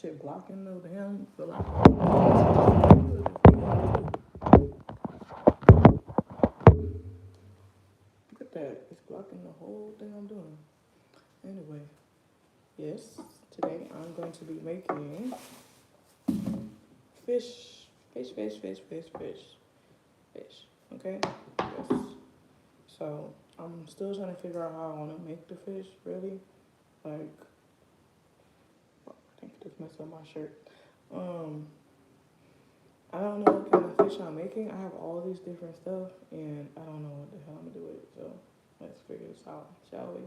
shit blocking the damn feel like look at that. It's blocking the whole thing I'm doing. Anyway, yes, today I'm going to be making fish. Fish. Okay? Yes. So I'm still trying to figure out how I wanna make the fish, really. Like I think I just messed up my shirt. Um I don't know what kind of fish I'm making. I have all these different stuff and I don't know what the hell I'm gonna do with it. So let's figure this out, shall we?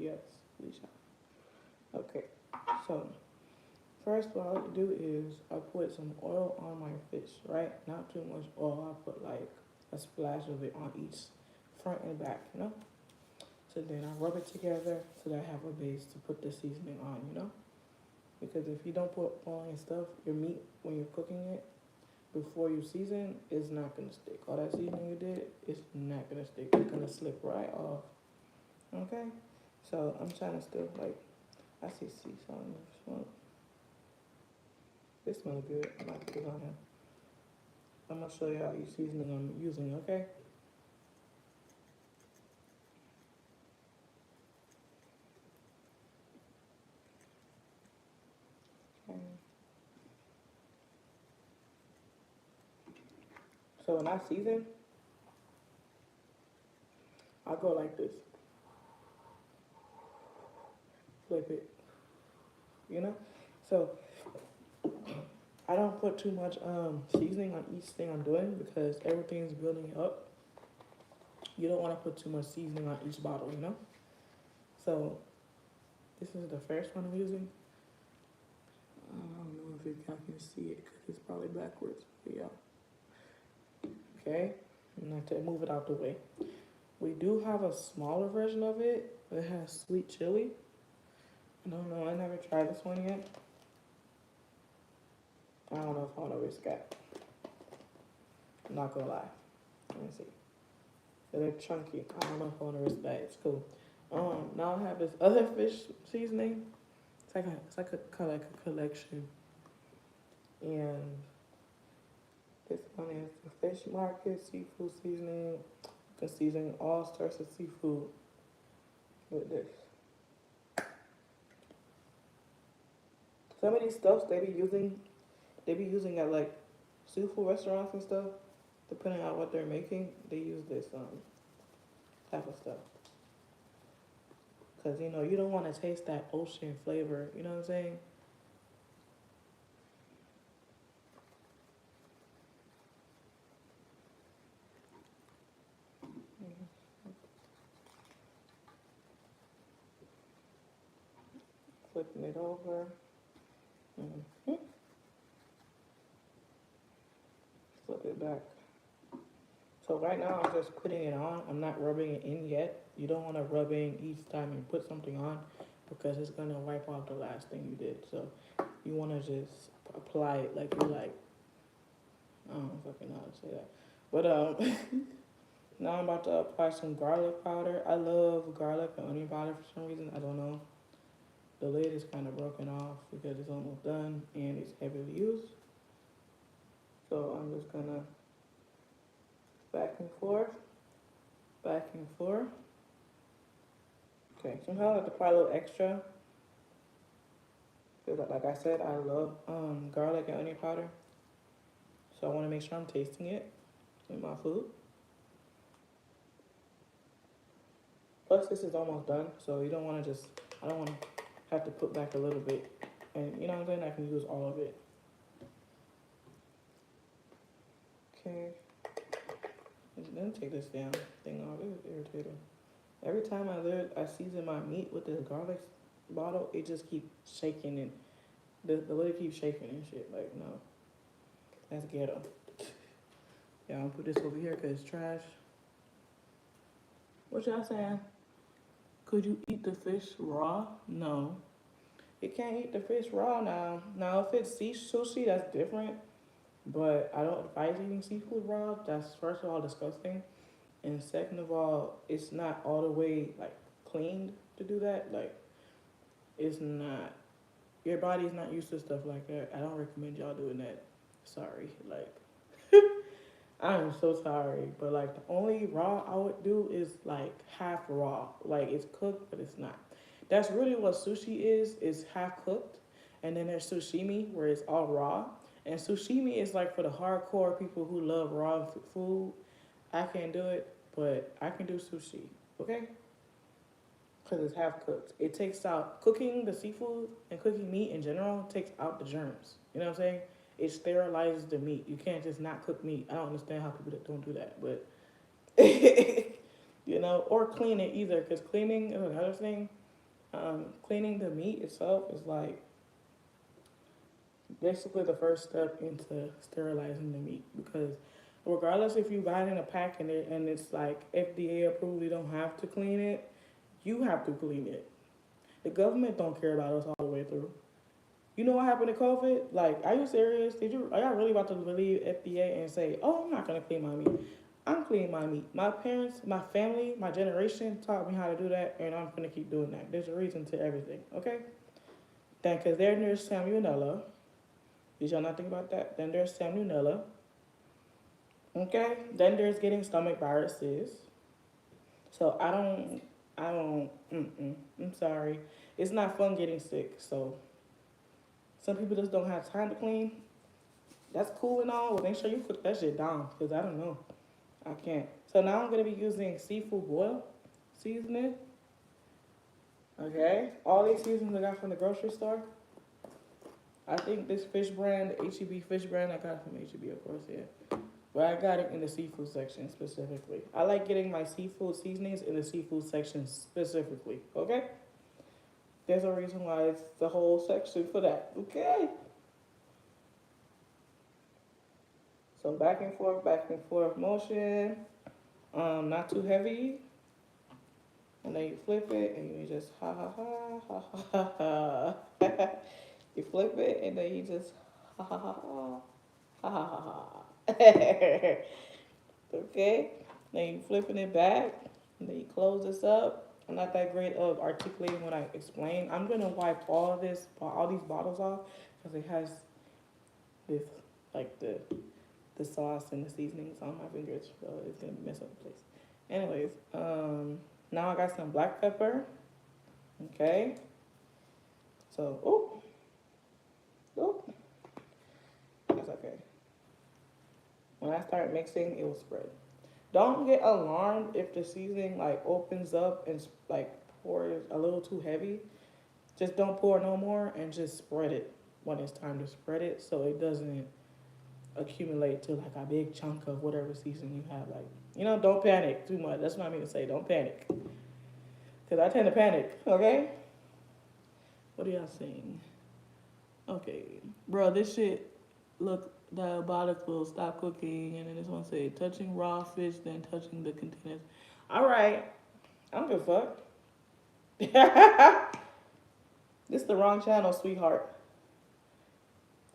Yes, we shall. Okay. So first what I like to do is I put some oil on my fish, right? Not too much oil. I put like a splash of it on each front and back, you know? So then I rub it together so that I have a base to put the seasoning on, you know? Because if you don't put oil and stuff, your meat, when you're cooking it, before you season, it's not gonna stick. All that seasoning you did, it's not gonna stick. It's gonna slip right off. Okay? So I'm trying to still, like, I see sea salt. This smells good. I might put this on here. I'm gonna show you how you seasoning I'm using, okay? Okay. So when I season, I go like this. Flip it, you know? So I don't put too much seasoning on each thing I'm doing because everything's building up. You don't want to put too much seasoning on each bottle, you know? So this is the first one I'm using. I don't know if you guys can see it because it's probably backwards. But yeah. Okay. And I have to move it out the way. We do have a smaller version of it. It has sweet chili. I don't know. I never tried this one yet. I don't know if I want to risk that. I'm not gonna lie. Let me see. They're chunky. I don't know if I want to risk that. It's cool. Now I have this other fish seasoning. It's like a kind of like a collection, and this one is the Fish Market seafood seasoning. You can season all sorts of seafood with this. Some of these stuffs they be using at like seafood restaurants and stuff. Depending on what they're making, they use this type of stuff. Cause you don't want to taste that ocean flavor. You know what I'm saying? Flipping it over. Mm-hmm. Flip it back. So right now I'm just putting it on. I'm not rubbing it in yet. You don't want to rub in each time you put something on because it's gonna wipe off the last thing you did. So you want to just apply it like you like. I don't fucking know how to say that. But now I'm about to apply some garlic powder. I love garlic and onion powder for some reason. I don't know. The lid is kind of broken off because it's almost done and it's heavily used. So I'm just gonna back and forth, back and forth. Okay, somehow I have to apply a little extra. Because like I said, I love garlic and onion powder. So I want to make sure I'm tasting it in my food. Plus this is almost done, so you don't want to just, I don't want to have to put back a little bit. And you know what I'm saying? I can use all of it. Okay. Then take this damn thing off. It is irritating. Every time I season my meat with this garlic bottle, it just keeps shaking and the lid keeps shaking and shit. Like, no. That's ghetto. Yeah, I'm gonna put this over here because it's trash. What y'all saying? Could you eat the fish raw? No. You can't eat the fish raw now. Now, if it's sushi, that's different. But I don't advise eating seafood raw. That's first of all disgusting. And second of all, it's not all the way like cleaned to do that. Like it's not. your body's not used to stuff like that. I don't recommend y'all doing that. Sorry, like I am so sorry, but like the only raw I would do is like half raw. Like it's cooked, but it's not. That's really what sushi is half cooked. And then there's sashimi where it's all raw. And sashimi is like for the hardcore people who love raw food. I can't do it, but I can do sushi. Okay? Because it's half cooked. It takes out cooking the seafood and cooking meat in general takes out the germs. You know what I'm saying? It sterilizes the meat. You can't just not cook meat. I don't understand how people that don't do that, but you know, or clean it either. Because cleaning is another thing. Cleaning the meat itself is like basically the first step into sterilizing the meat. Because regardless if you buy it in a pack and it's like FDA approved, you don't have to clean it. You have to clean it. The government don't care about us all the way through. You know what happened to COVID? Like, are you serious? Are y'all really about to believe FDA and say, oh, I'm not gonna clean my meat? I'm cleaning my meat. My parents, my family, my generation taught me how to do that, and I'm gonna keep doing that. There's a reason to everything, okay? Then, because then there's salmonella. Did y'all not think about that? Then there's salmonella, okay? Then there's getting stomach viruses. So I'm sorry. It's not fun getting sick, so some people just don't have time to clean. That's cool and all, but make sure you cook that shit down, because I don't know. I can't. So now I'm going to be using seafood boil seasoning. Okay. All these seasonings I got from the grocery store. I think this fish brand, the HEB fish brand, I got it from HEB, of course, yeah. But I got it in the seafood section specifically. I like getting my seafood seasonings in the seafood section specifically, okay? There's a reason why it's the whole section for that, okay? So back and forth motion. Not too heavy. And then you flip it and you just ha ha ha ha ha ha ha. You flip it and then you just ha ha ha ha ha ha ha. Okay? Then you flipping it back and then you close this up. I'm not that great of articulating what I explain. I'm gonna wipe all these bottles off because it has this like the sauce and the seasonings on my fingers, so it's gonna mess up the place. Anyways, now I got some black pepper. Okay. So, oh, that's okay. When I start mixing, it will spread. Don't get alarmed if the seasoning like opens up and like pours a little too heavy. Just don't pour no more and just spread it when it's time to spread it, so it doesn't accumulate to like a big chunk of whatever seasoning you have. Like, you know, don't panic too much. That's what I mean to say. Don't panic. Because I tend to panic, okay? What are y'all saying? Okay. Bro, this shit look diabolical. Stop cooking. And then this one say, touching raw fish, then touching the containers. All right. I don't give a fuck. This the wrong channel, sweetheart.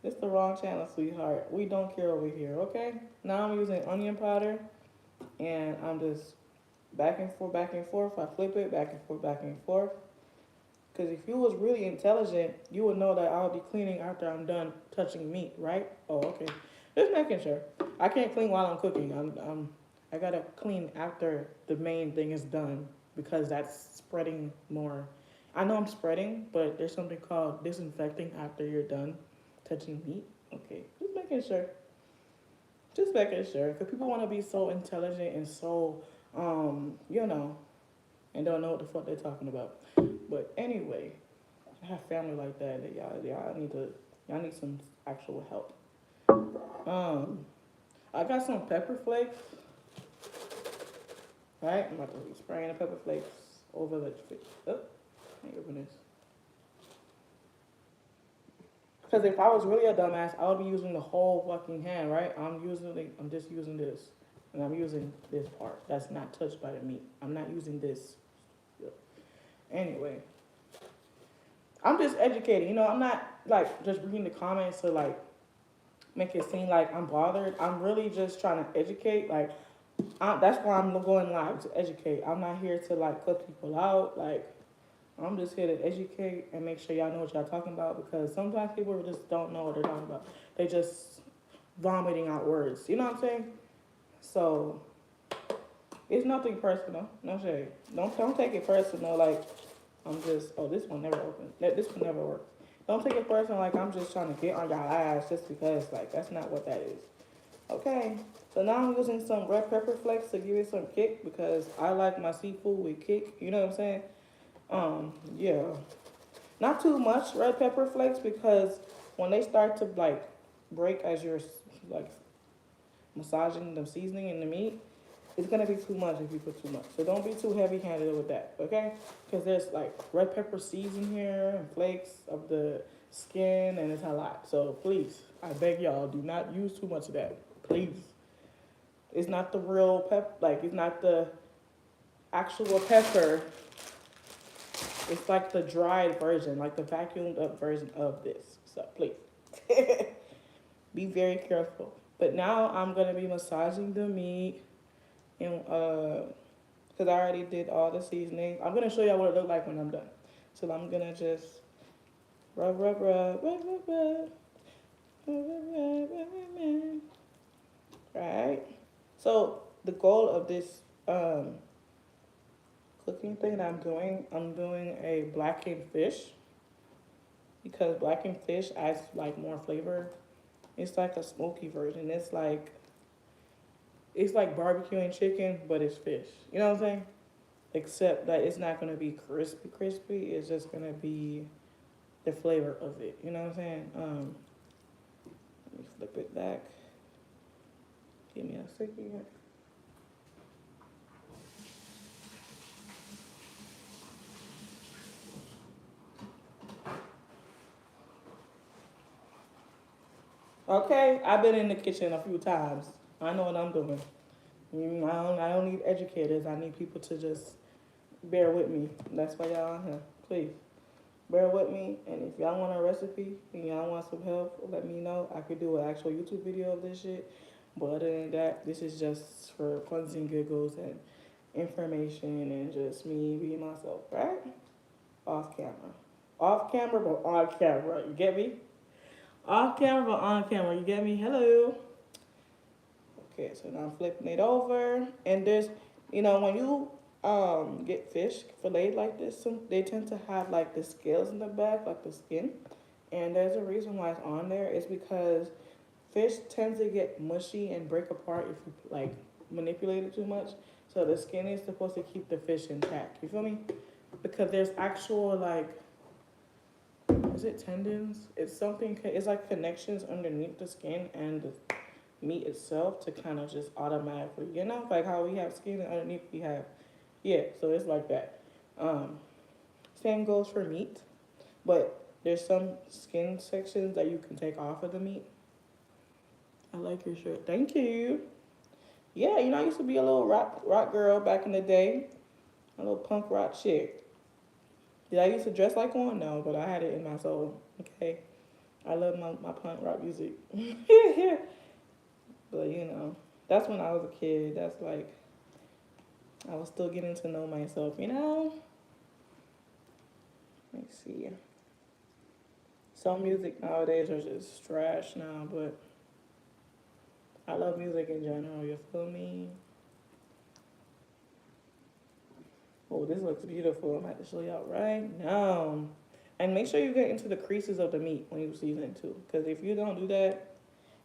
This the wrong channel, sweetheart. We don't care over here, okay? Now I'm using onion powder, and I'm just back and forth, back and forth. I flip it, back and forth, back and forth. Because if you was really intelligent, you would know that I'll be cleaning after I'm done touching meat, right? Oh, okay. Just making sure. I can't clean while I'm cooking. I gotta clean after the main thing is done because that's spreading more. I know I'm spreading, but there's something called disinfecting after you're done touching meat. Okay, just making sure. Just making sure, because people want to be so intelligent and so, you know, and don't know what the fuck they're talking about. But anyway, I have family like that. Y'all need some actual help. I got some pepper flakes. Right, I'm about to be spraying the pepper flakes over the fish. Oh, let me open this. Because if I was really a dumbass, I would be using the whole fucking hand, right? I'm just using this. And I'm using this part. That's not touched by the meat. I'm not using this. Anyway. I'm just educating. You know, I'm not, like, just reading the comments to, like, make it seem like I'm bothered. I'm really just trying to educate. Like, that's why I'm going live, to educate. I'm not here to, like, cut people out. Like, I'm just here to educate and make sure y'all know what y'all talking about because sometimes people just don't know what they're talking about. They just vomiting out words. You know what I'm saying? So it's nothing personal. No shade. Don't take it personal. Like I'm just this one never opened. This one never works. Don't take it personal. Like I'm just trying to get on y'all ass just because. Like that's not what that is. Okay. So now I'm using some red pepper flakes to give it some kick because I like my seafood with kick. You know what I'm saying? Yeah. Not too much red pepper flakes because when they start to like break as you're like massaging the seasoning in the meat, it's gonna be too much if you put too much. So don't be too heavy handed with that, okay? Because there's like red pepper seeds in here and flakes of the skin and it's a lot. So please, I beg y'all, do not use too much of that. Please. It's not the real like it's not the actual pepper. It's like the dried version, like the vacuumed up version of this. So please, be very careful. But now I'm gonna be massaging the meat, and because I already did all the seasoning. I'm gonna show y'all what it looked like when I'm done. So I'm gonna just rub, rub, rub, rub, rub, rub, rub, rub, rub, rub, rub. Right. So the goal of this cooking thing that I'm doing a blackened fish because blackened fish adds like more flavor. It's like a smoky version. It's like barbecuing chicken, but it's fish. You know what I'm saying? Except that it's not gonna be crispy. It's just gonna be the flavor of it. You know what I'm saying? Let me flip it back. Give me a second. Okay, I've been in the kitchen a few times. I know what I'm doing. I don't need educators. I need people to just bear with me. That's why y'all on here. Please bear with me. And if y'all want a recipe and y'all want some help, let me know. I could do an actual YouTube video of this shit. But other than that, this is just for funs and giggles and information and just me being myself, right? Off camera. Off camera, but on camera. You get me? Off camera, but on camera. You get me? Hello. Okay, so now I'm flipping it over. And there's, when you get fish filleted like this, they tend to have like the scales in the back, like the skin. And there's a reason why it's on there. It's because fish tends to get mushy and break apart if you like manipulate it too much. So the skin is supposed to keep the fish intact. You feel me? Because there's actual like, is it tendons? It's something. It's like connections underneath the skin and the meat itself to kind of just automatically, like how we have skin and underneath we have, yeah. So it's like that. Same goes for meat, but there's some skin sections that you can take off of the meat. I like your shirt. Thank you. Yeah, I used to be a little rock girl back in the day, a little punk rock chick. Did I used to dress like one? No, but I had it in my soul. Okay, I love my punk rock music. But that's when I was a kid. That's like I was still getting to know myself. Let me see. Some music nowadays are just trash now, but I love music in general. You feel me? Oh, this looks beautiful. I'm about to show y'all right now. And make sure you get into the creases of the meat when you season it too. Because if you don't do that,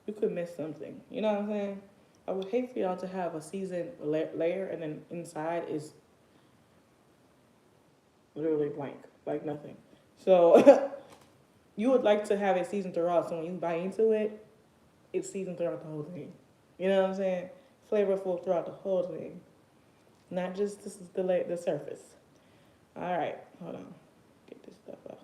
you could miss something. You know what I'm saying? I would hate for y'all to have a seasoned layer and then inside is literally blank, like nothing. So you would like to have it seasoned throughout. So when you bite into it, it's seasoned throughout the whole thing. You know what I'm saying? Flavorful throughout the whole thing. Not just this is the surface. All right, hold on. Get this stuff out.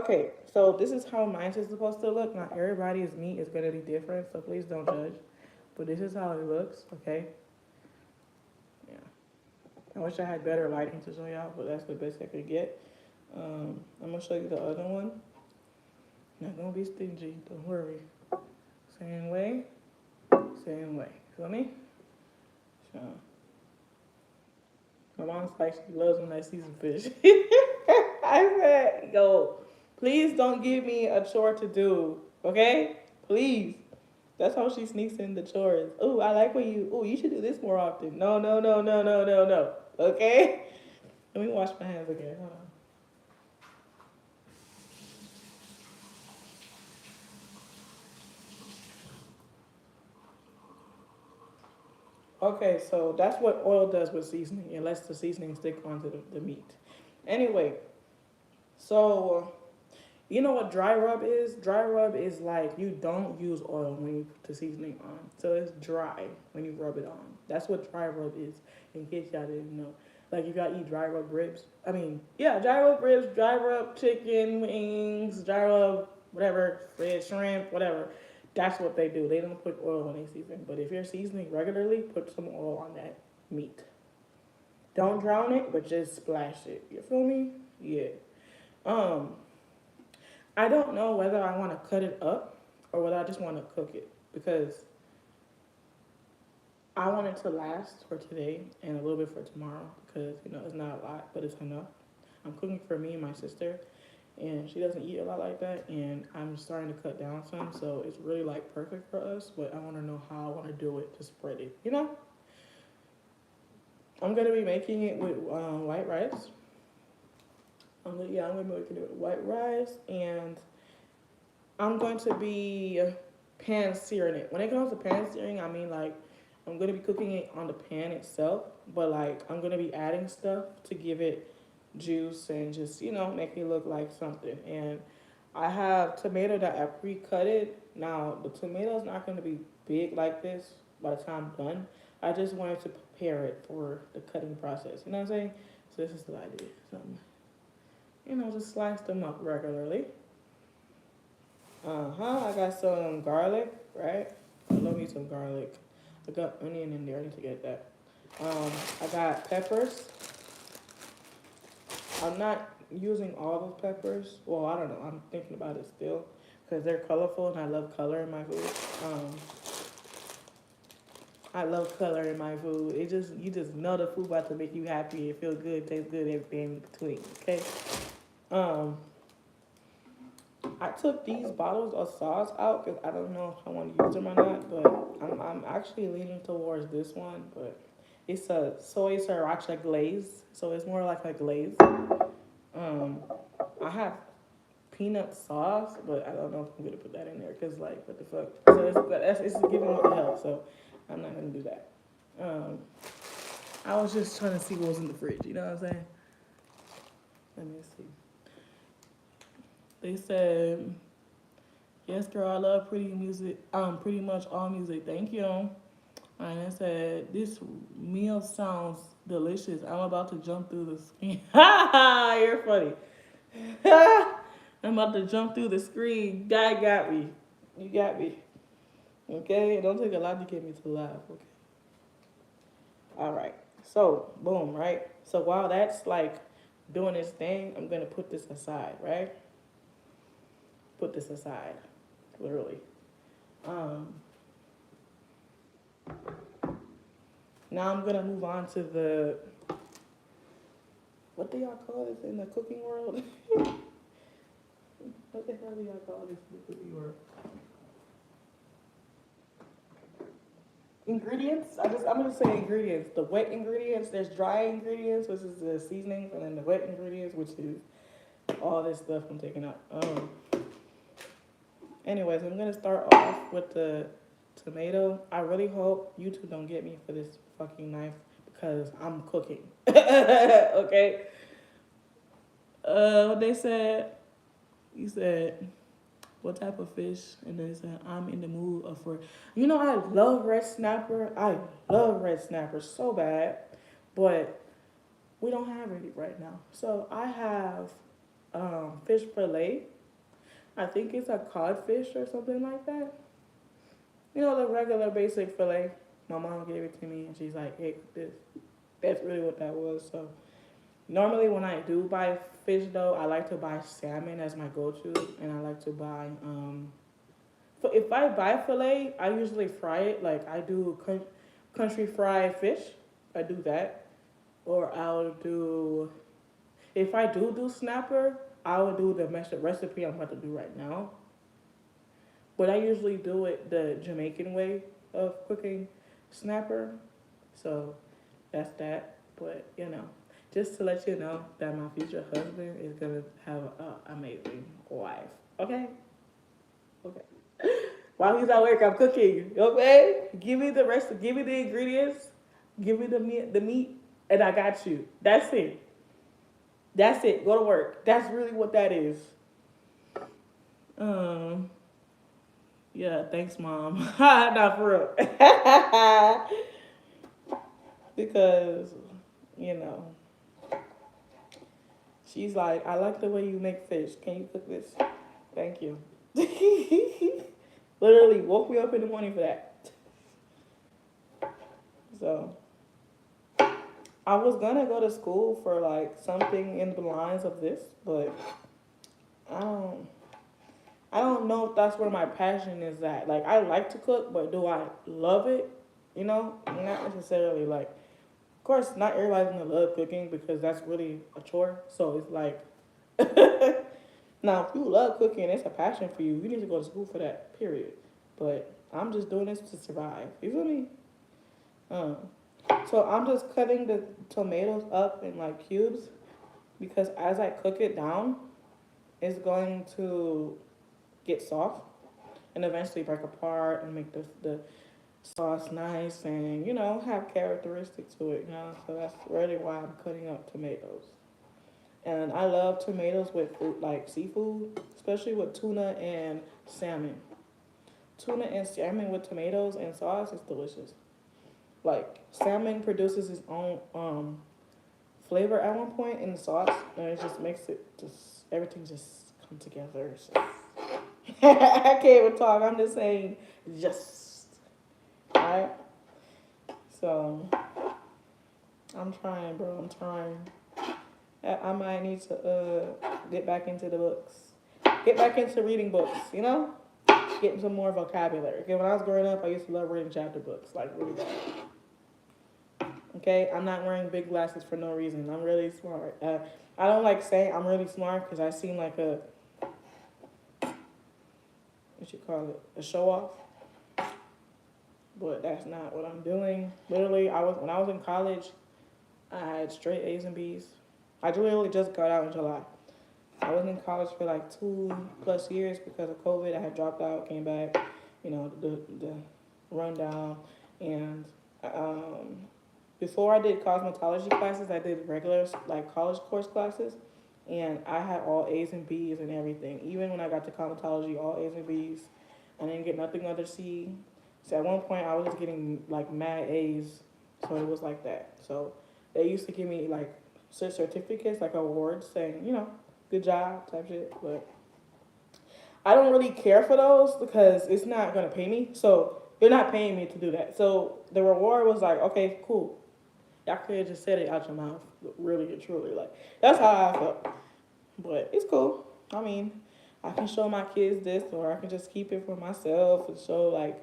Okay, so this is how mine is supposed to look. Not everybody's meat is gonna be different, so please don't judge. But this is how it looks, okay? Yeah. I wish I had better lighting to show y'all, but that's the best I could get. I'm gonna show you the other one. Not gonna be stingy, don't worry. Same way, same way. Feel me? So, My mom's like, she loves when I season fish. I said, yo, please don't give me a chore to do, okay? Please. That's how she sneaks in the chores. Ooh, I like when you, ooh, you should do this more often. No, no, no, no, no, no, no. Okay? Let me wash my hands again. Hold on. Okay, so that's what oil does with seasoning. It lets the seasoning stick onto the meat. Anyway, so you know what dry rub is? Dry rub is like you don't use oil when you put the seasoning on. So it's dry when you rub it on. That's what dry rub is, in case y'all didn't know. Like you gotta eat dry rub ribs. I mean, yeah, dry rub ribs, dry rub chicken wings, dry rub whatever, red shrimp, whatever. That's what they do. They don't put oil when they season. But if you're seasoning regularly, put some oil on that meat. Don't drown it, but just splash it. You feel me? Yeah. Um, I don't know whether I want to cut it up or whether I just want to cook it because I want it to last for today and a little bit for tomorrow because it's not a lot, but it's enough. I'm cooking for me and my sister, and she doesn't eat a lot like that, and I'm starting to cut down some, so it's really like perfect for us. But I want to know how I want to do it to spread it. I'm gonna be making it with white rice. I'm gonna be making it with white rice and I'm going to be pan searing it. When it comes to pan searing, I mean like I'm gonna be cooking it on the pan itself, but like I'm gonna be adding stuff to give it juice and just make it look like something. And I have tomato that I pre-cut it. Now the tomato's not gonna be big like this by the time I'm done. I just wanted to prepare it for the cutting process. You know what I'm saying? So this is what I did. Just slice them up regularly. I got some garlic, right? I love me some garlic. I got onion in there. I need to get that. I got peppers. I'm not using all those peppers. Well, I don't know. I'm thinking about it still because they're colorful and I love color in my food. I love color in my food. You just know the food about to make you happy. It feel good, taste good, everything in between. Okay. Um, I took these bottles of sauce out because I don't know if I want to use them or not, but I'm actually leaning towards this one, but it's a soy sriracha glaze, so it's more like a glaze. I have peanut sauce, but I don't know if I'm gonna put that in there because like what the fuck. So it's giving what the hell, so I'm not gonna do that. I was just trying to see what was in the fridge. You know what I'm saying? Let me see. They said, yes, girl, I love pretty music. Pretty much all music. Thank you. And I said, this meal sounds delicious. I'm about to jump through the screen. Ha ha! You're funny. I'm about to jump through the screen. God got me. You got me. Okay? It don't take a lot to get me to laugh. Okay. All right. So, boom, right? So while that's like doing this thing, I'm going to put this aside, right? Put this aside, literally. Um, Now I'm gonna move on to what do y'all call this in the cooking world? What the hell do y'all call this in the cooking world? Ingredients. I'm gonna say ingredients. The wet ingredients. There's dry ingredients, which is the seasonings, and then the wet ingredients, which is all this stuff I'm taking out. Anyways, I'm gonna start off with the tomato. I really hope you two don't get me for this fucking knife because I'm cooking. Okay. What they said? You said what type of fish? And they said I'm in the mood for. I love red snapper. I love red snapper so bad, but we don't have it right now. So I have fish fillet. I think it's a codfish or something like that. The regular basic fillet. My mom gave it to me and she's like, hey, this. That's really what that was. So normally when I do buy fish though, I like to buy salmon as my go-to. And I like to buy, if I buy fillet, I usually fry it. Like I do country fried fish. I do that. or I'll do, if I do snapper, I will do the recipe I'm about to do right now. But I usually do it the Jamaican way of cooking snapper. So that's that. But just to let you know that my future husband is gonna have an amazing wife. Okay? Okay. While he's at work, I'm cooking. Okay? Give me the rest. Give me the ingredients. Give me the meat, and I got you. That's it. That's it. Go to work. That's really what that is. Um. Yeah. Thanks, mom. Not for real. Because you know she's like, I like the way you make fish. Can you cook this? Thank you. Literally woke me up in the morning for that. So I was gonna go to school for like something in the lines of this, but I don't I don't know if that's where my passion is at. Like I like to cook, but do I love it? Not necessarily. Like, of course, not everybody's gonna love cooking because that's really a chore. So it's like, now if you love cooking, it's a passion for you. You need to go to school for that. Period. But I'm just doing this to survive. You feel me? Um, so I'm just cutting the tomatoes up in like cubes because as I cook it down, it's going to get soft and eventually break apart and make the sauce nice and have characteristics to it. So that's really why I'm cutting up tomatoes. And I love tomatoes with fruit like seafood, especially with tuna and salmon. Tuna and salmon with tomatoes and sauce is delicious. Like salmon produces its own flavor at one point in the sauce, and it just makes it just everything just come together. So I can't even talk. I'm just saying, just alright. So I'm trying, bro. I'm trying. I might need to get back into the books, get back into reading books. Getting some more vocabulary. Okay, when I was growing up, I used to love reading chapter books, like really bad. Okay, I'm not wearing big glasses for no reason. I'm really smart. I don't like saying I'm really smart because I seem like what you call it, a show off. But that's not what I'm doing. Literally, when I was in college, I had straight A's and B's. I literally just got out in July. I was in college for like 2+ years because of COVID. I had dropped out, came back, the rundown. And before I did cosmetology classes, I did regular like college course classes. And I had all A's and B's and everything. Even when I got to cosmetology, all A's and B's. I didn't get nothing under C. So at one point, I was just getting like mad A's. So it was like that. So they used to give me like certificates, like awards saying, good job type shit. But I don't really care for those because it's not going to pay me. So they're not paying me to do that. So the reward was like, okay, cool. Y'all could have just said it out your mouth, really and truly. Like, that's how I felt. But it's cool. I mean, I can show my kids this, or I can just keep it for myself and show, like,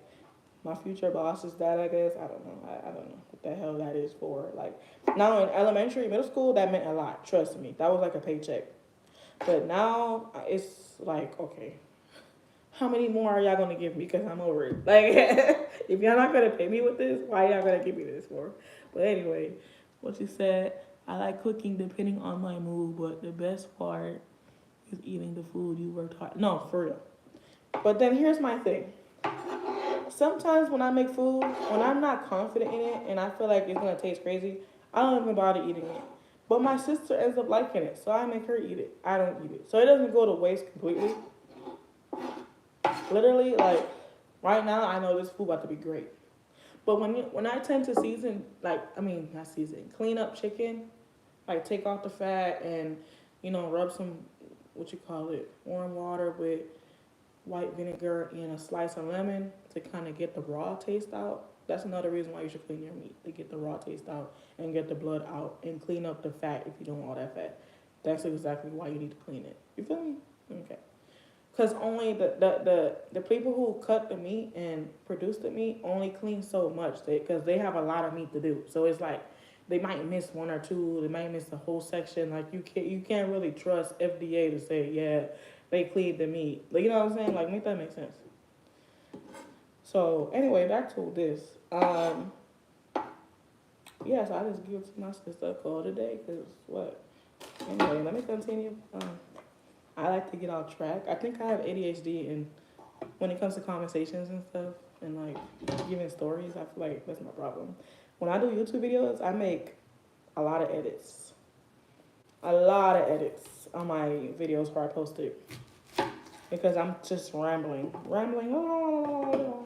my future bosses that, I guess. I don't know. I don't know what the hell that is for. Like, now in elementary, middle school, that meant a lot. Trust me. That was like a paycheck. But now, it's like, okay, how many more are y'all going to give me? Because I'm over it. Like, if y'all not going to pay me with this, why y'all going to give me this for? But anyway, what you said, I like cooking depending on my mood, but the best part is eating the food you worked hard. No, for real. But then here's my thing. Sometimes when I make food, when I'm not confident in it and I feel like it's going to taste crazy, I don't even bother eating it. But my sister ends up liking it, so I make her eat it. I don't eat it. So it doesn't go to waste completely. Literally, like, right now, I know this food about to be great. But when I tend to season, like, I mean, not season, clean up chicken, like take off the fat and, rub some, what you call it, warm water with white vinegar and a slice of lemon to kind of get the raw taste out. That's another reason why you should clean your meat, to get the raw taste out and get the blood out and clean up the fat if you don't want all that fat. That's exactly why you need to clean it. You feel me? Okay. Because only the people who cut the meat and produce the meat only clean so much because they have a lot of meat to do. So it's like they might miss one or two. They might miss the whole section. Like you can't really trust FDA to say yeah they cleaned the meat. Like, you know what I'm saying? Like, make that make sense. So anyway, back to this. Yeah, so I just give to my sister a call today because what? Anyway, let me continue. I like to get off track. I think I have ADHD, and when it comes to conversations and stuff, and like giving stories, I feel like that's my problem. When I do YouTube videos, I make a lot of edits, on my videos before I post it because I'm just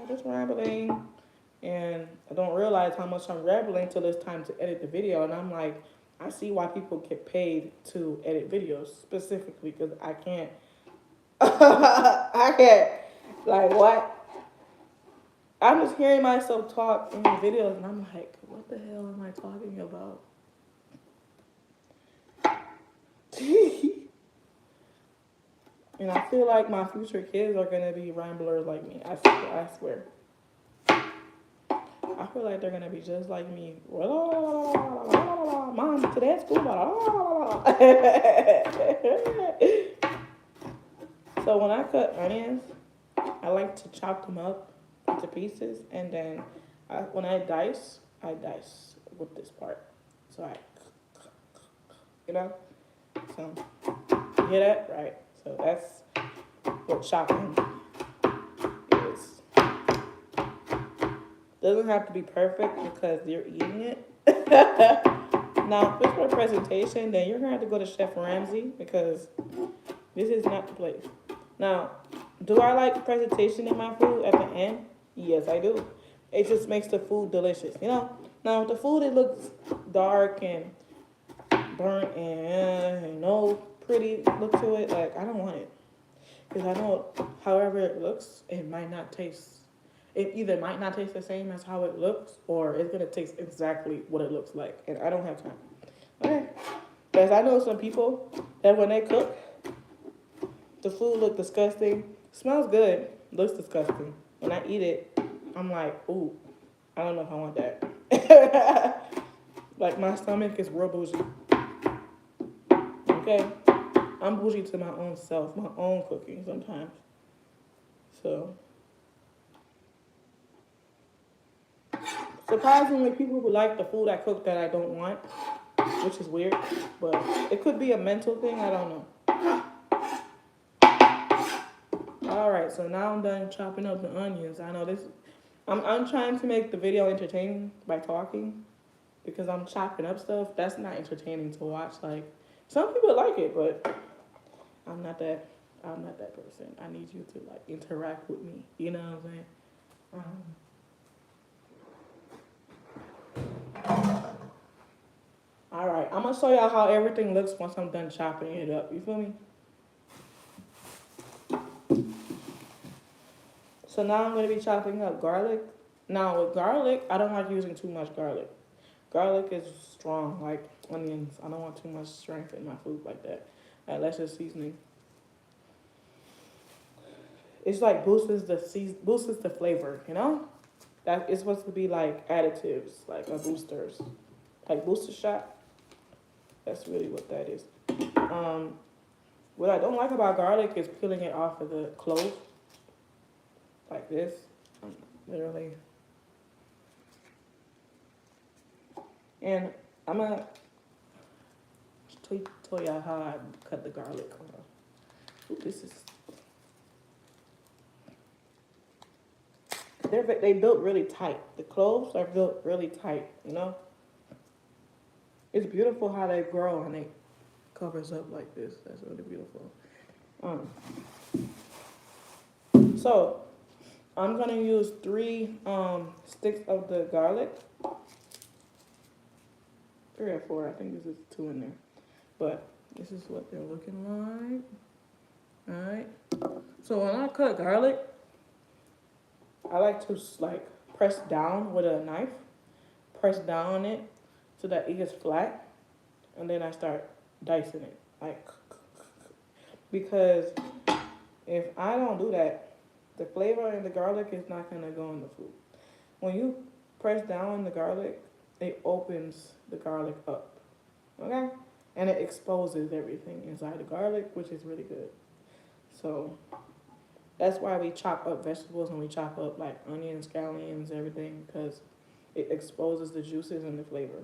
just rambling, and I don't realize how much I'm rambling till it's time to edit the video, and I'm like, I see why people get paid to edit videos specifically because I can't, I can't, like what? I'm just hearing myself talk in the videos, and I'm like, what the hell am I talking about? And I feel like my future kids are gonna be ramblers like me. I swear. I feel like they're gonna be just like me. Mom, today at school. So when I cut onions, I like to chop them up into pieces, and then when I dice with this part. So you know, so you hear that, right? So that's what chopping is. Doesn't have to be perfect because you're eating it. Now, if it's for presentation, then you're gonna have to go to Chef Ramsay because this is not the place. Now, do I like presentation in my food at the end? Yes, I do. It just makes the food delicious, you know? Now, if the food, it looks dark and burnt and no pretty look to it, like, I don't want it. Because I know however it looks, it might not taste. It either might not taste the same as how it looks, or it's going to taste exactly what it looks like. And I don't have time. Okay? Because I know some people that when they cook, the food look disgusting. Smells good, looks disgusting. When I eat it, I'm like, ooh, I don't know if I want that. Like, my stomach is real bougie. Okay? I'm bougie to my own self, my own cooking sometimes. So, surprisingly, people who like the food I cook that I don't want, which is weird, but it could be a mental thing, I don't know. All right, so now I'm done chopping up the onions. I know this, I'm trying to make the video entertaining by talking because I'm chopping up stuff. That's not entertaining to watch. Like, some people like it, but I'm not that person. I need you to like interact with me. You know what I'm saying? All right, I'm gonna show y'all how everything looks once I'm done chopping it up. You feel me? So now I'm gonna be chopping up garlic. Now with garlic, I don't like using too much garlic. Garlic is strong, like onions. I don't want too much strength in my food like that. That's just seasoning. It's like boosts the flavor, you know? That it's supposed to be like additives, like a boosters, like booster shot. That's really what that is. What I don't like about garlic is peeling it off of the clove, like this. Literally. And I'm gonna tell y'all how I cut the garlic. Ooh, this is. They built really tight. The cloves are built really tight, you know? It's beautiful how they grow and they covers up like this. That's really beautiful. So I'm gonna use 3 sticks of the garlic. 3 or 4, I think this is 2 in there. But this is what they're looking like. Alright. So when I cut garlic, I like to like press down with a knife. Press down on it so that it gets flat. And then I start dicing it. Like, because if I don't do that, the flavor in the garlic is not gonna go in the food. When you press down on the garlic, it opens the garlic up, okay? And it exposes everything inside the garlic, which is really good. So that's why we chop up vegetables and we chop up like onions, scallions, everything, because it exposes the juices and the flavor.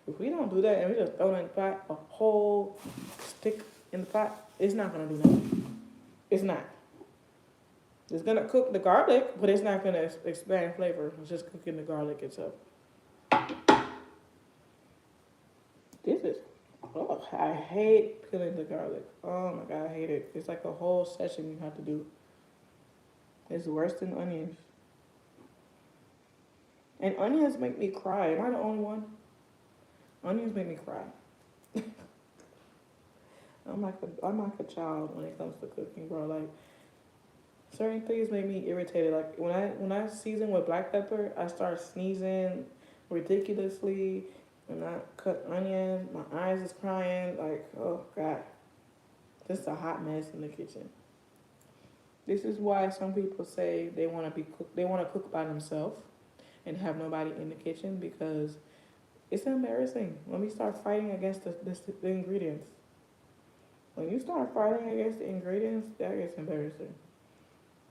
If we don't do that and we just throw it in the pot, a whole stick in the pot, it's not gonna do nothing. It's not. It's gonna cook the garlic, but it's not gonna expand flavor. It's just cooking the garlic itself. This is, oh, I hate peeling the garlic. Oh my god, I hate it. It's like a whole session you have to do. It's worse than onions. And onions make me cry. Am I the only one? Onions make me cry. I'm like a child when it comes to cooking, bro. Like certain things make me irritated. Like when I season with black pepper, I start sneezing ridiculously. When I cut onions, my eyes is crying. Like, oh god, just a hot mess in the kitchen. This is why some people say they want to be cook. They want to cook by themselves and have nobody in the kitchen because it's embarrassing when we start fighting against the ingredients. When you start fighting against the ingredients, that gets embarrassing.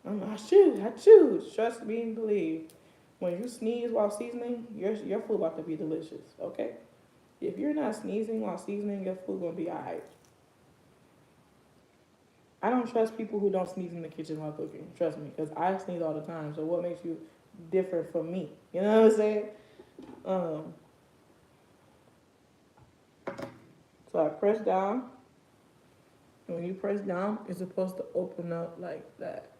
I choose. Trust me and believe. When you sneeze while seasoning, your food about to be delicious. Okay. If you're not sneezing while seasoning, your food gonna be alright. I don't trust people who don't sneeze in the kitchen while cooking. Trust me, because I sneeze all the time. So what makes you different from me? You know what I'm saying? Um, so I press down. And when you press down, it's supposed to open up like that.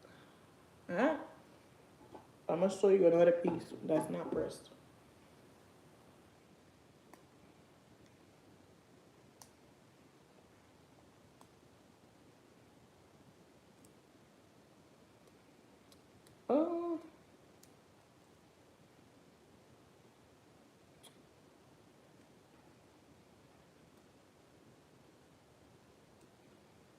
Alright? I'm gonna show you another piece that's not pressed. Oh,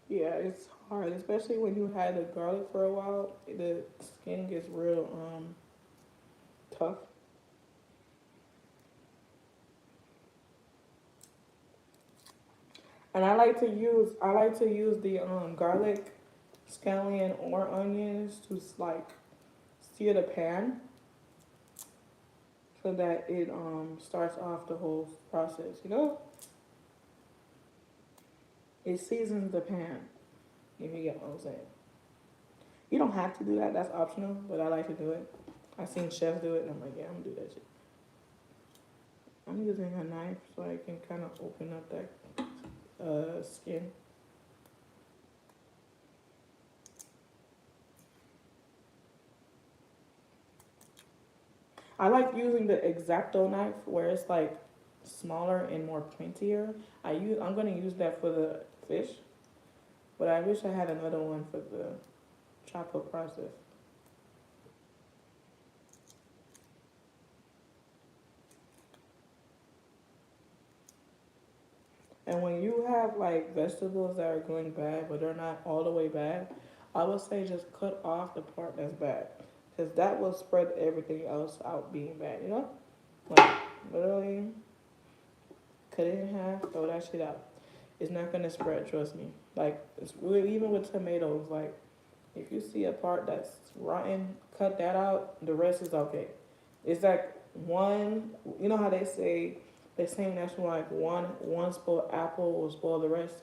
yeah, it's hard, especially when you had the garlic for a while. The skin gets real tough. And I like to use the garlic, scallion, or onions to like sear the pan so that it starts off the whole process. You know, it seasons the pan. If you get what I'm saying. You don't have to do that. That's optional, but I like to do it. I've seen chefs do it, and I'm like, yeah, I'm gonna do that shit. I'm using a knife so I can kind of open up that skin. I like using the Exacto knife where it's like smaller and more pointier. I'm gonna use that for the fish, but I wish I had another one for the chop up process. And when you have like vegetables that are going bad, but they're not all the way bad, I would say just cut off the part that's bad, because that will spread everything else out being bad. You know, like literally cut it in half, throw that shit out. It's not gonna spread. Trust me. Like it's really even with tomatoes. Like if you see a part that's rotten, cut that out. The rest is okay. It's like one. You know how they say that's like one spoiled apple will spoil the rest.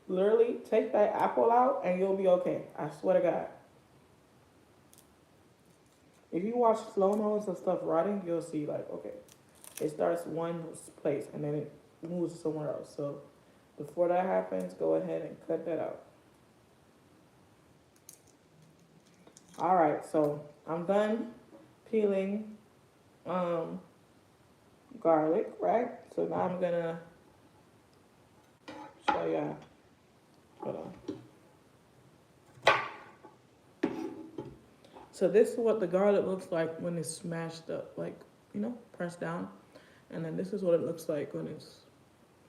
Literally, take that apple out and you'll be okay. I swear to God. If you watch slow mo's of stuff rotting, you'll see like okay, it starts one place and then it moves somewhere else. So before that happens, go ahead and cut that out. All right, so I'm done peeling um garlic, right? So now I'm gonna show you. Hold on. So this is what the garlic looks like when it's smashed up, like pressed down, and then this is what it looks like when it's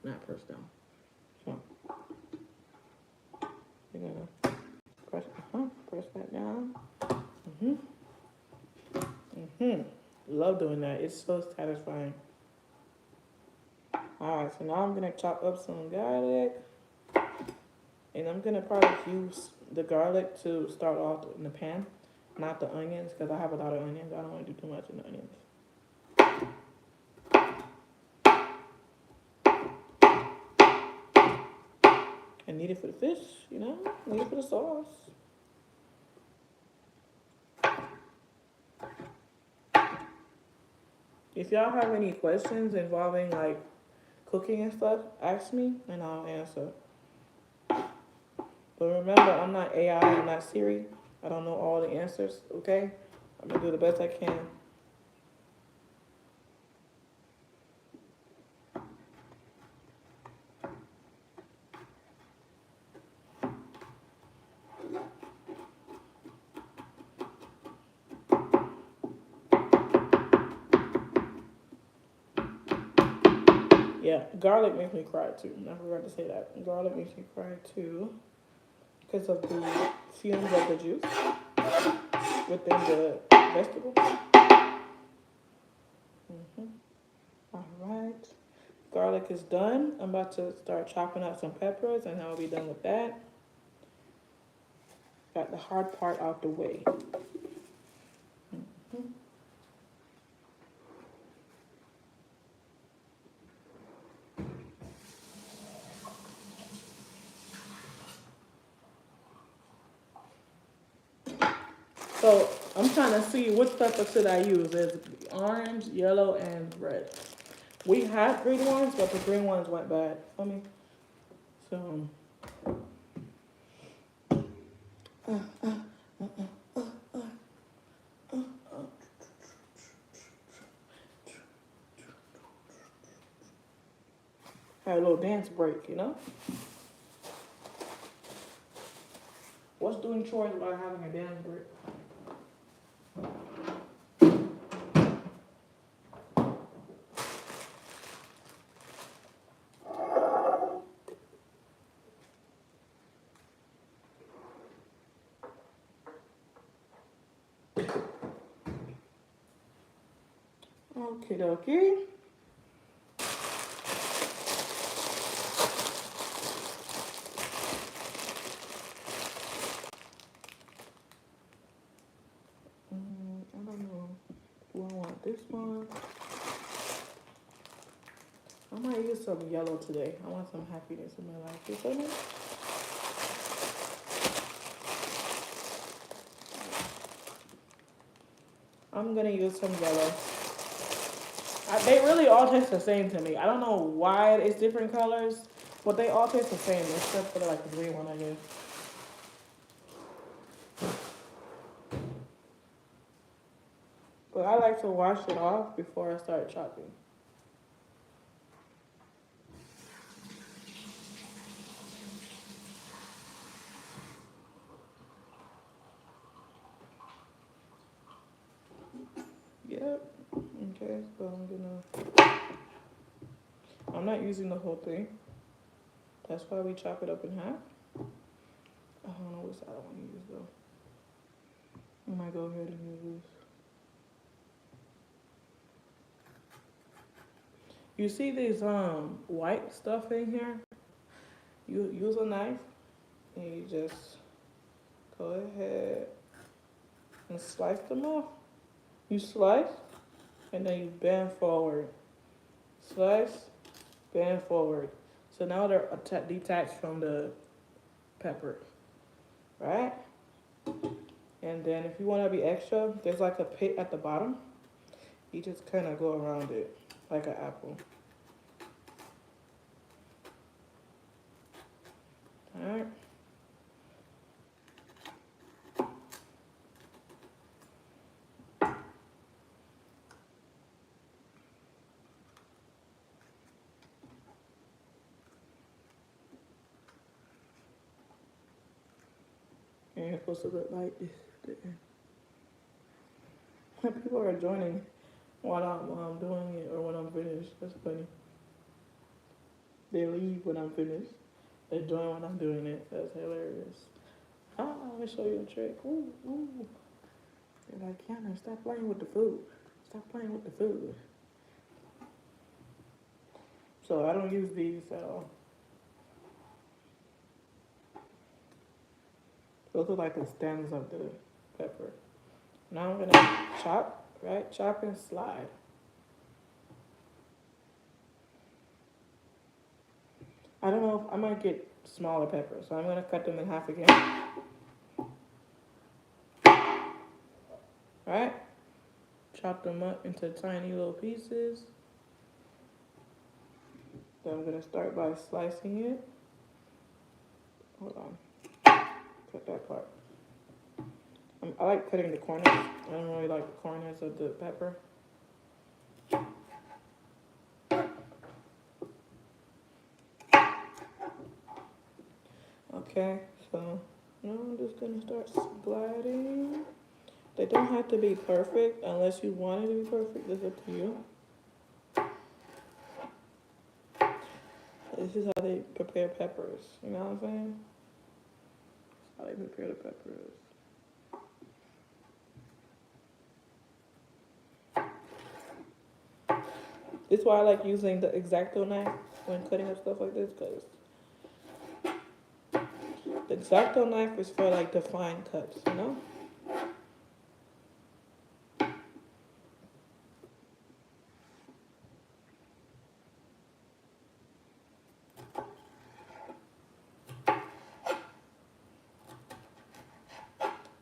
not pressed down. So you're gonna press that down. Mhm. Love doing that. It's so satisfying. Alright, so now I'm gonna chop up some garlic. And I'm gonna probably use the garlic to start off in the pan, not the onions, because I have a lot of onions. I don't want to do too much in the onions. I need it for the fish, you know, need it for the sauce. If y'all have any questions involving like cooking and stuff, ask me and I'll answer. But remember, I'm not AI, I'm not Siri. I don't know all the answers, okay? I'm gonna do the best I can. Yeah, garlic makes me cry too. I forgot to say that. Garlic makes me cry too because of the fumes of the juice within the vegetable. All right. Garlic is done. I'm about to start chopping up some peppers and I'll be done with that. Got the hard part out the way. So I'm trying to see which pepper should I use. There's orange, yellow, and red. We had green ones, but the green ones went bad for me. So had a little dance break, you know? What's doing chores without having a dance break? Okie dokie. I don't know. Do I want this one? I might use some yellow today. I want some happiness in my life. You feel me? I'm gonna use some yellow. They really all taste the same to me. I don't know why it's different colors, but they all taste the same except for like the green one, I guess. But I like to wash it off before I start chopping. Yep. Okay, so I'm not using the whole thing. That's why we chop it up in half. I don't know which side I want to use though. I might go ahead and use this. You see these white stuff in here? You use a knife and you just go ahead and slice them off. You slice and then you bend forward. Slice, bend forward. So now they're detached from the pepper, right? And then if you want to be extra, there's like a pit at the bottom. You just kind of go around it like an apple. All right. And it's supposed to look like this. People are joining while I'm doing it or when I'm finished. That's funny. They leave when I'm finished. They join when I'm doing it. That's hilarious. Ah, let me show you a trick. Ooh, ooh. They're like, Kiana, stop playing with the food. Stop playing with the food. So I don't use these at all. Those are like the stems of the pepper. Now I'm gonna chop, right? Chop and slide. I don't know if I might get smaller peppers, so I'm gonna cut them in half again. Right? Chop them up into tiny little pieces. Then I'm gonna start by slicing it. Hold on. Cut that part. I like cutting the corners. I don't really like the corners of the pepper. Okay, so now I'm just gonna start sliding. They don't have to be perfect unless you want it to be perfect. It's up to you. This is how they prepare peppers. You know what I'm saying? That's how they prepare the peppers. This is why I like using the X-Acto knife when cutting up stuff like this, because the X-Acto knife is for like the fine cuts, you know?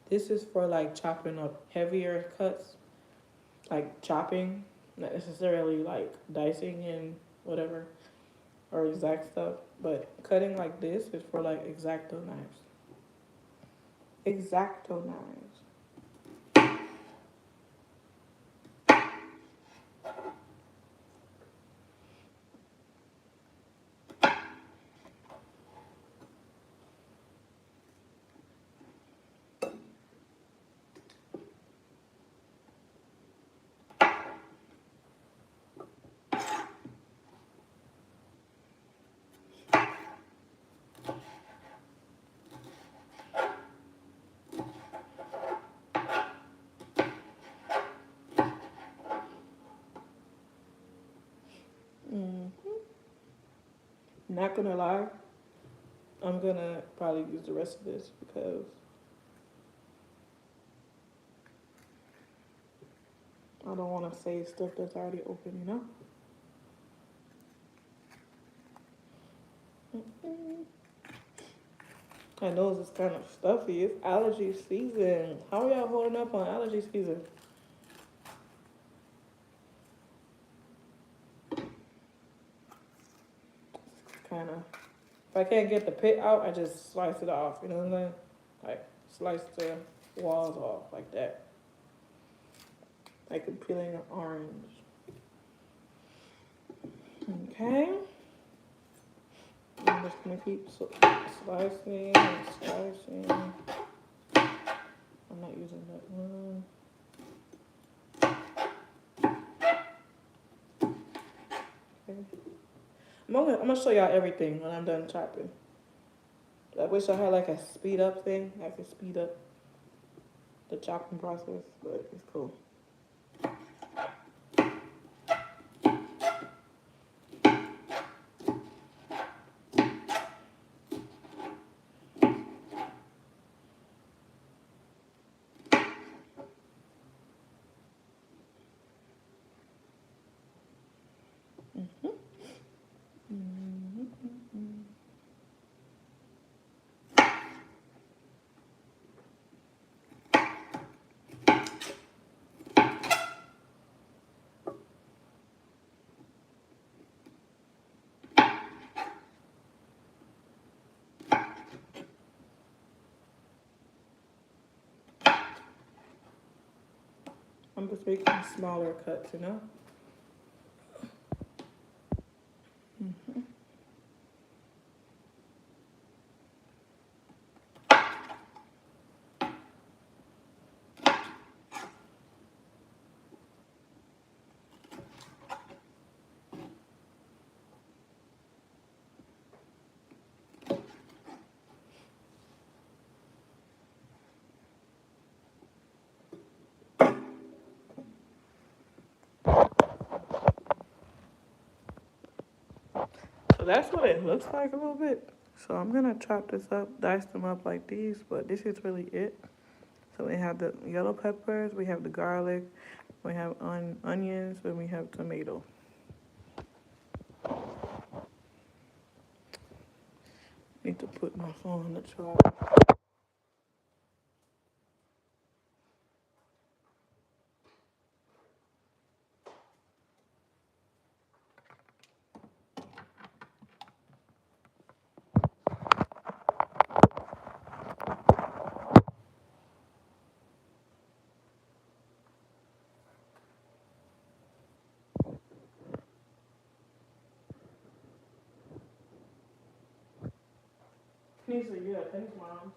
This is for like chopping up heavier cuts, like chopping, not necessarily like dicing and whatever, or exact stuff, but cutting like this is for like X-Acto knives. X-Acto knives. Not gonna lie, I'm gonna probably use the rest of this because I don't want to save stuff that's already open, you know? My nose is kind of stuffy. It's allergy season. How are y'all holding up on allergy season? Kind of. If I can't get the pit out, I just slice it off. You know what I'm saying? Like slice the walls off like that. Like peeling an orange. Okay. I'm just gonna keep slicing and slicing. I'm not using that one. Okay. I'm gonna show y'all everything when I'm done chopping. I wish I had like a speed up thing. I could speed up the chopping process, but it's cool. I'm just making smaller cuts, you know? So that's what it looks like a little bit. So I'm gonna chop this up, dice them up like these, but this is really it. So we have the yellow peppers, we have the garlic, we have onions, and we have tomato. Need to put my phone on the charge. Lisa, yeah, thanks, Mom.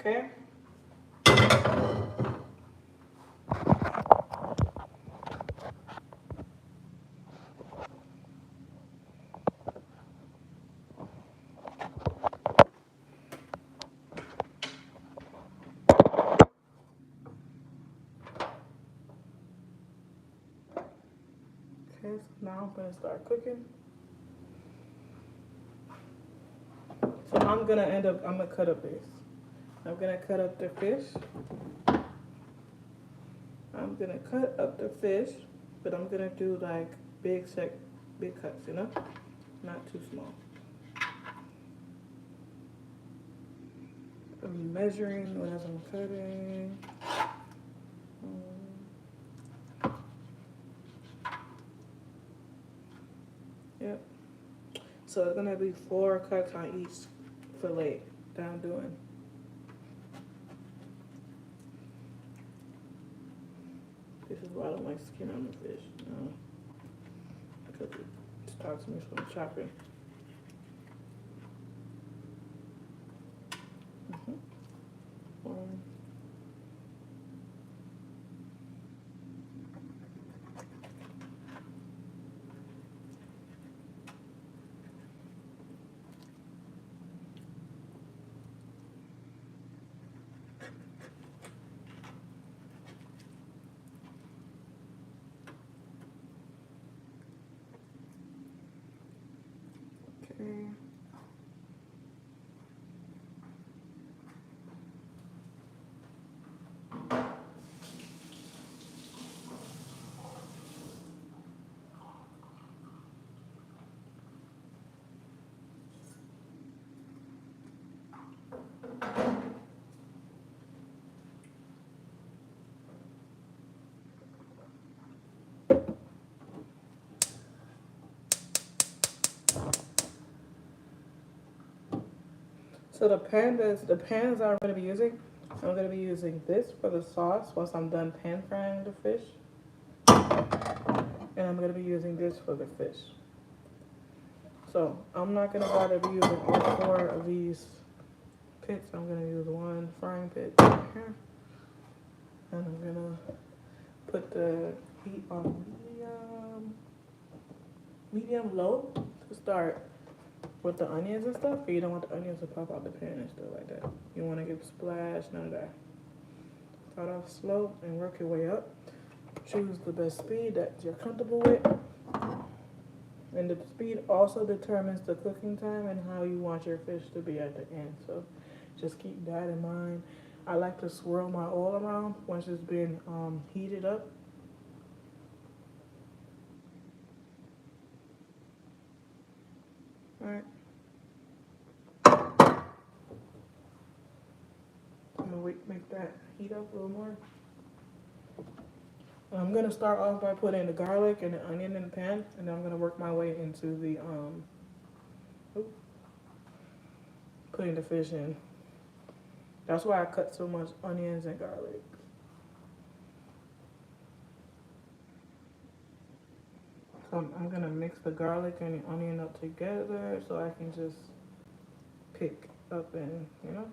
Okay. Okay, so now I'm gonna start cooking. So I'm gonna cut up this. I'm gonna cut up the fish. I'm gonna cut up the fish, but I'm gonna do like big cuts, you know? Not too small. I'm measuring as I'm cutting. Yep. So it's gonna be 4 cuts on each fillet that I'm doing. This is why I don't like skin on the fish. No. Because it stops me from chopping. One. Okay. So the pans I'm gonna be using, I'm gonna be using this for the sauce once I'm done pan frying the fish. And I'm gonna be using this for the fish. So I'm not gonna bother using all 4 of these pits. I'm gonna use one frying pit right here. And I'm gonna put the heat on medium low to start with the onions and stuff, but you don't want the onions to pop out the pan and stuff like that. You want to get splash, none of that. Start off slow and work your way up. Choose the best speed that you're comfortable with. And the speed also determines the cooking time and how you want your fish to be at the end. So just keep that in mind. I like to swirl my oil around once it's been heated up. All right. I'm gonna make that heat up a little more. I'm gonna start off by putting the garlic and the onion in the pan, and then I'm gonna work my way into the putting the fish in. That's why I cut so much onions and garlic. So I'm gonna mix the garlic and the onion up together so I can just pick up and, you know.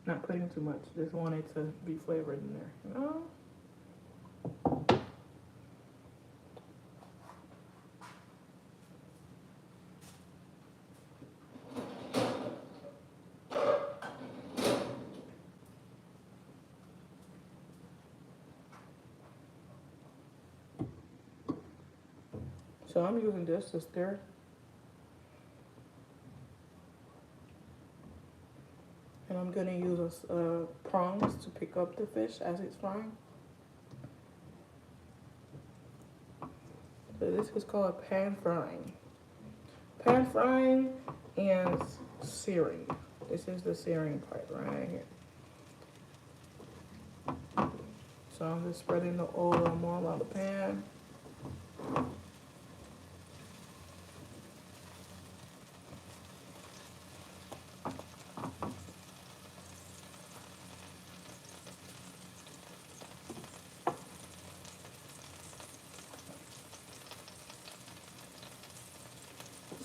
Not putting too much, just want it to be flavored in there, you know? So I'm using this to stir. And I'm gonna use prongs to pick up the fish as it's frying. So this is called pan frying. Pan frying and searing. This is the searing part right here. So I'm just spreading the oil more around the pan.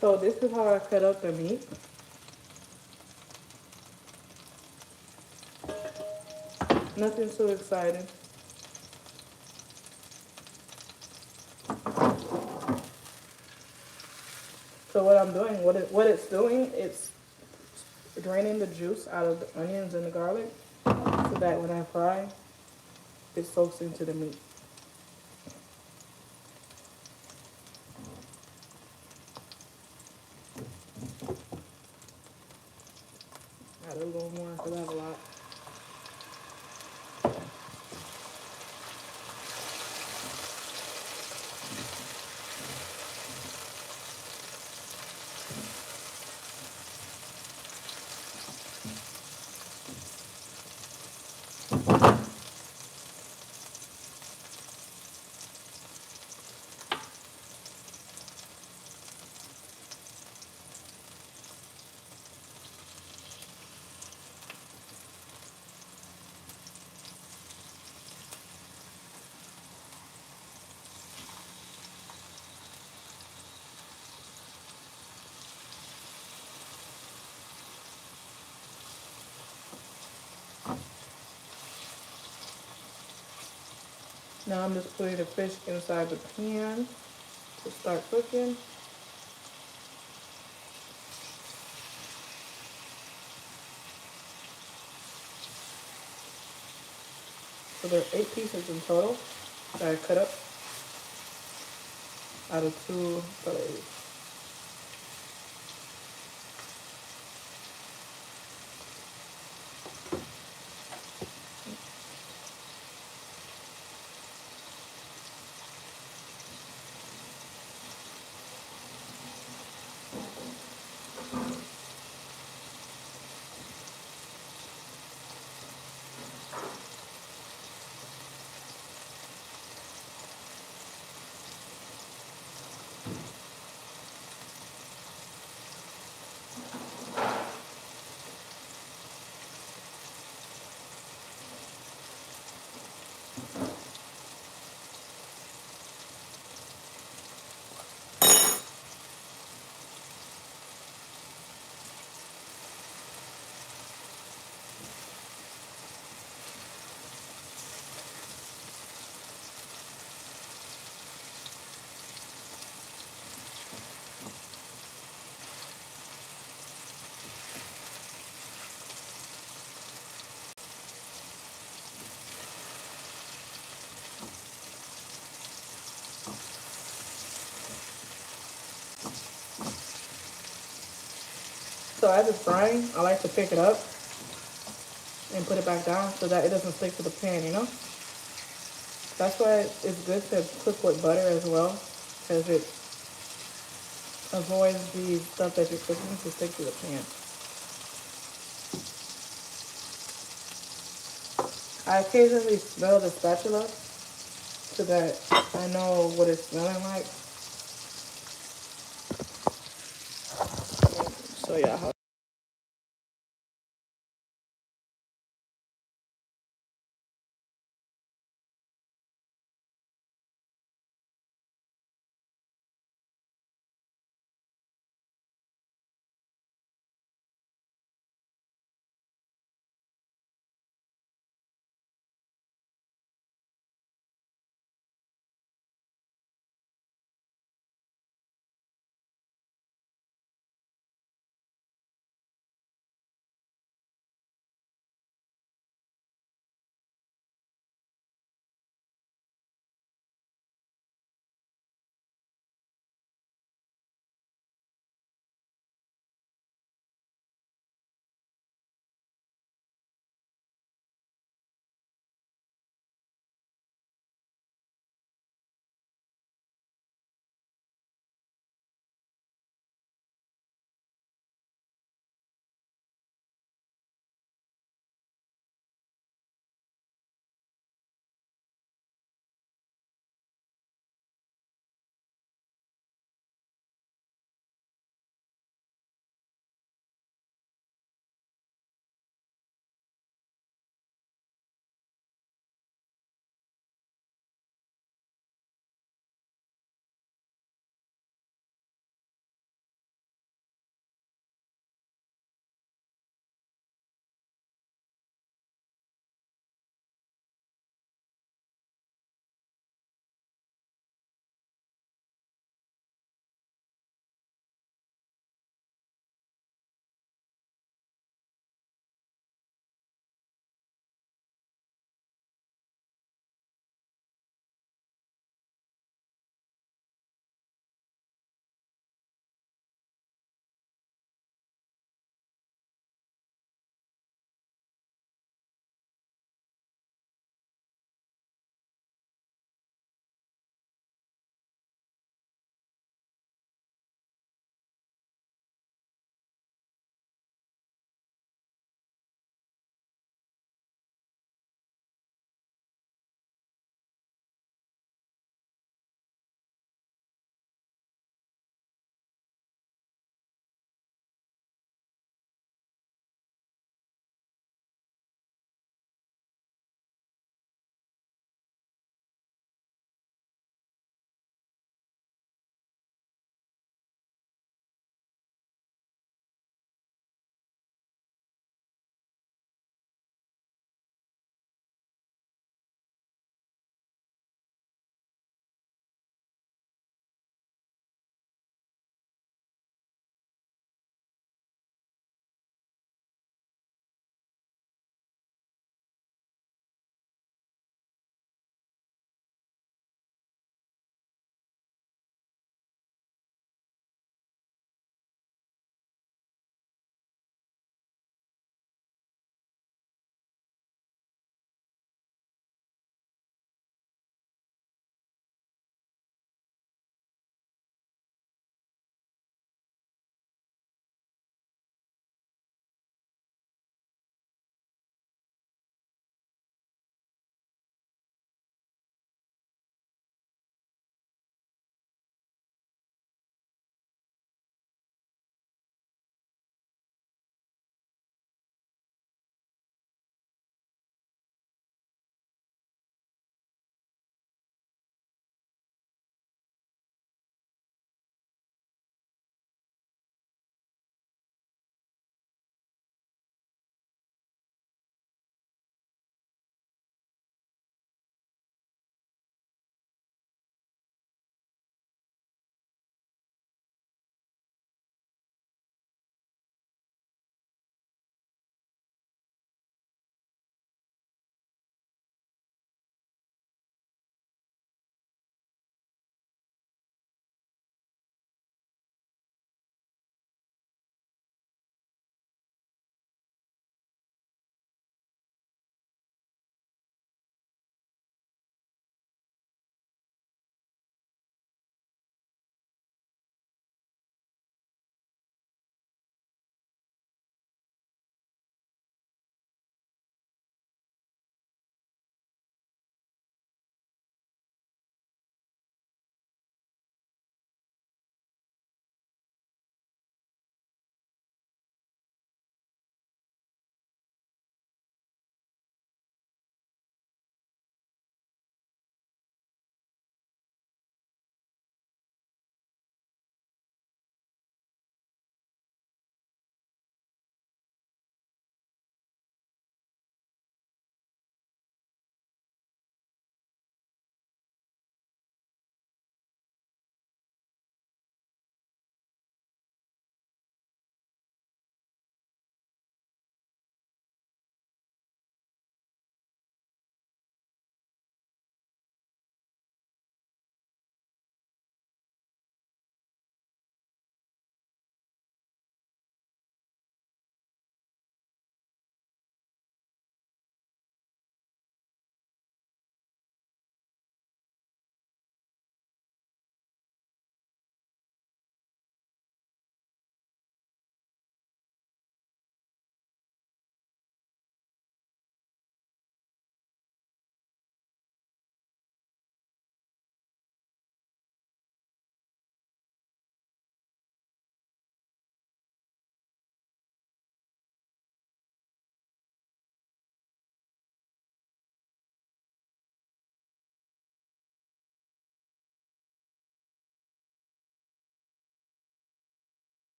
So this is how I cut up the meat. Nothing too exciting. So what I'm doing, what it's doing, it's draining the juice out of the onions and the garlic, so that when I fry, it soaks into the meat. Add a little more because I have a lot. Now I'm just putting the fish inside the pan to start cooking. So there are 8 pieces in total that I cut up out of 2 fillets. So as it's frying, I like to pick it up and put it back down so that it doesn't stick to the pan, you know? That's why it's good to cook with butter as well, because it avoids the stuff that you're cooking to stick to the pan. I occasionally smell the spatula so that I know what it's smelling like. So yeah,